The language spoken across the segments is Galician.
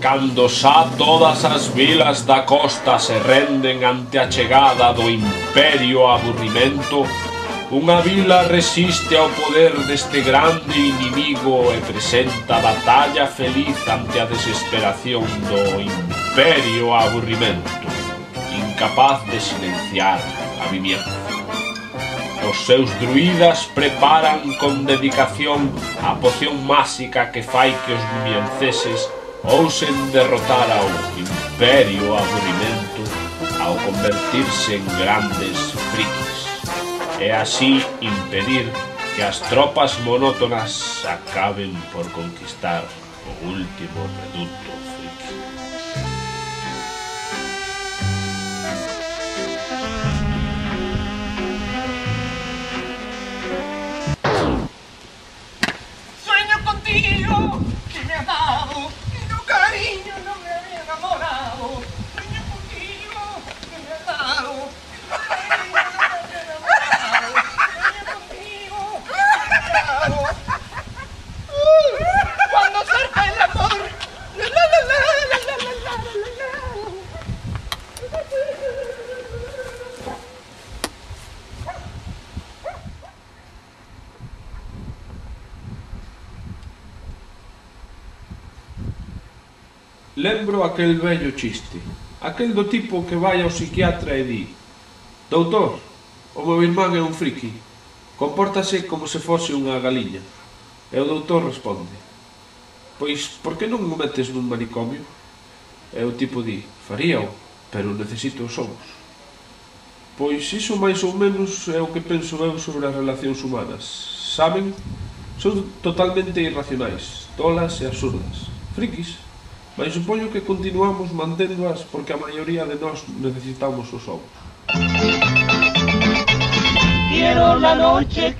Cando xa todas as vilas da costa se renden ante a chegada do Imperio Aburrimento, unha vila resiste ao poder deste grande inimigo e presenta batalla feliz ante a desesperación do Imperio Aburrimento, incapaz de silenciar a viviencia. Os seus druidas preparan con dedicación a poción máxica que fai que os vimianceses ousen derrotar ao Imperio Aburrimento ao convertirse en grandes frikis e así impedir que as tropas monótonas acaben por conquistar o último reducto friki. Sueño contigo, que me has dado, y no cariño, no me había enamorado. Sueño contigo, que me has dado, y no cariño, no me había enamorado. Sueño contigo, que me has dado. Cuando cerca el amor, la la la la la la la la la. Lembro aquel vello chiste, aquel do tipo que vai ao psiquiatra e di: doutor, o meu irmán é un friki, compórtase como se fose unha galiña. E o doutor responde: pois, por que non o metes nun manicomio? E o tipo di: faríao, pero necesito os ovos. Pois iso máis ou menos é o que penso eu sobre as relacións humanas. Saben? Son totalmente irracionais, tolas e absurdas, frikis. Mas supoño que continuamos manténdoas porque a maioría de nós necesitamos os ovos. Quiero la noche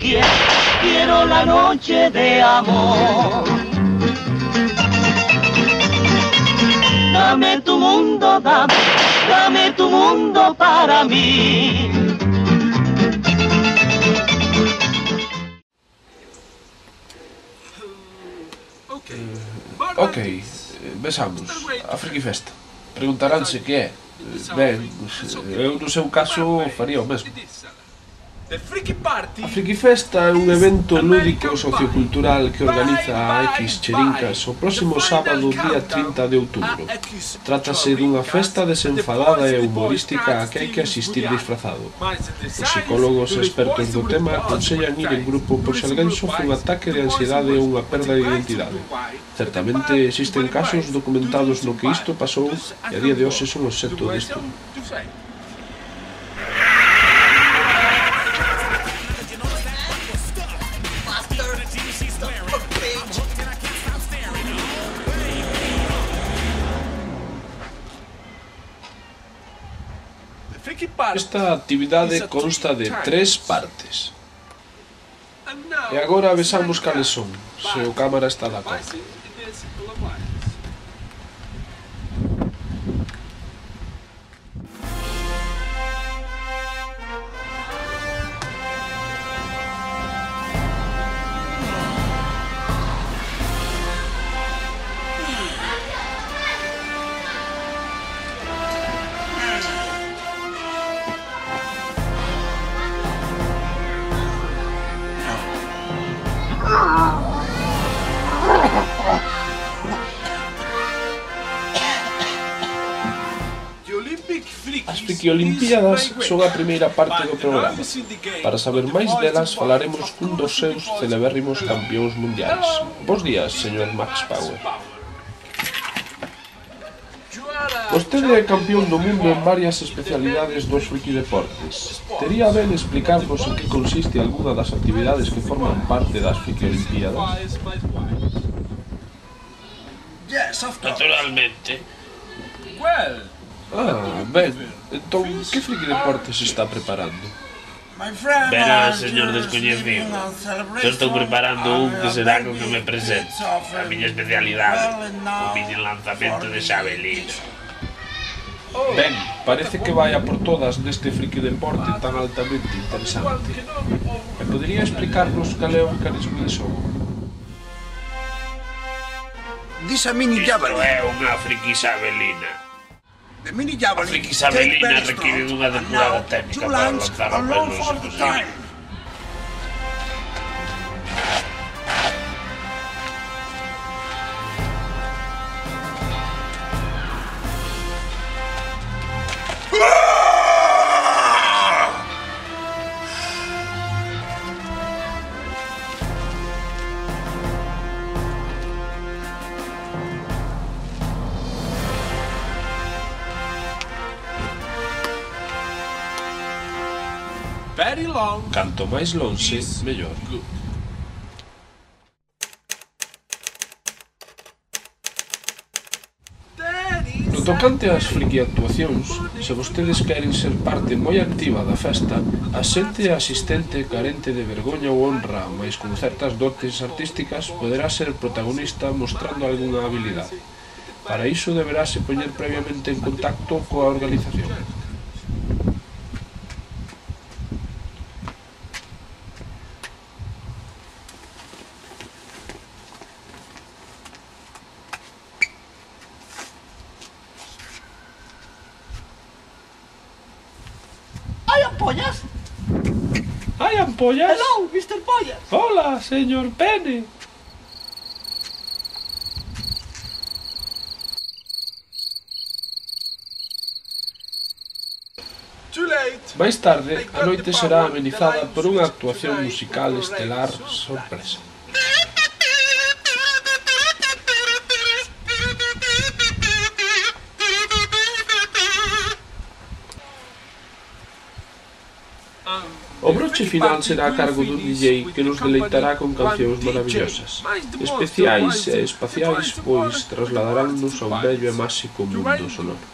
de amor. Dame tu mundo, dame tu mundo para mí. Ok, besamos, a Friki Festa. Preguntaránse que é. Ben, eu no seu caso faría o mesmo. A Friki Festa é un evento lúdico sociocultural que organiza a X Cherincas o próximo sábado, día 30 de outubro. Trátase dunha festa desenfadada e humorística a que hai que asistir disfrazado. Os psicólogos expertos do tema aconsellan ir en grupo por se alguén sofre un ataque de ansiedade ou unha perda de identidade. Certamente existen casos documentados no que isto pasou e a día de hoxe son obxecto de estudo. Esta actividade consta de 3 partes. E agora vexamos cales son, se o cámara está de acordo. As Friki-Olimpiadas son a primeira parte do programa. Para saber máis delas, falaremos cun dos seus celebérrimos campións mundiais. Bos días, señor Max Power. Vostede é campión do mundo en varias especialidades dos friki-deportes. Tería ben explicarnos en que consiste algunha das actividades que forman parte das Friki-Olimpiadas? Naturalmente. Ben, entón, que friki-deporte se está preparando? Verá, señor descoñecido, eu estou preparando un que será co que me presento. A miña especialidade, o miño lanzamento de xavelino. Ben, parece que vai a por todas neste friki-deporte tan altamente interesante. E podería explicarnos cal é o mecanismo de xogo? Dis a mini Isto javelin. é unha friki isabelina. The mini A javelin friki take isabelina very requiere strong. dunha And depurada now, técnica two para lines lanzar o along menos for the posible. time. Very long. Canto máis lonxe, mellor. No tocante ás friki actuacións, se vostedes queren ser parte moi activa da festa, a xente asistente carente de vergoña ou honra, mais con certas dotes artísticas, poderá ser protagonista mostrando algunha habilidade. Para iso deberase poñer previamente en contacto coa organización. ¡Hay ampollas! Hai ampollas? ¡Hello, Mr. Pollas! Hola, señor Pene. Too late. Máis tarde, a noite será amenizada por unha actuación musical estelar sorpresa. O broche final será a cargo dun DJ que nos deleitará con cancións maravillosas, especiais e espaciais, pois trasladaránnos a un bello e máxico mundo sonoro.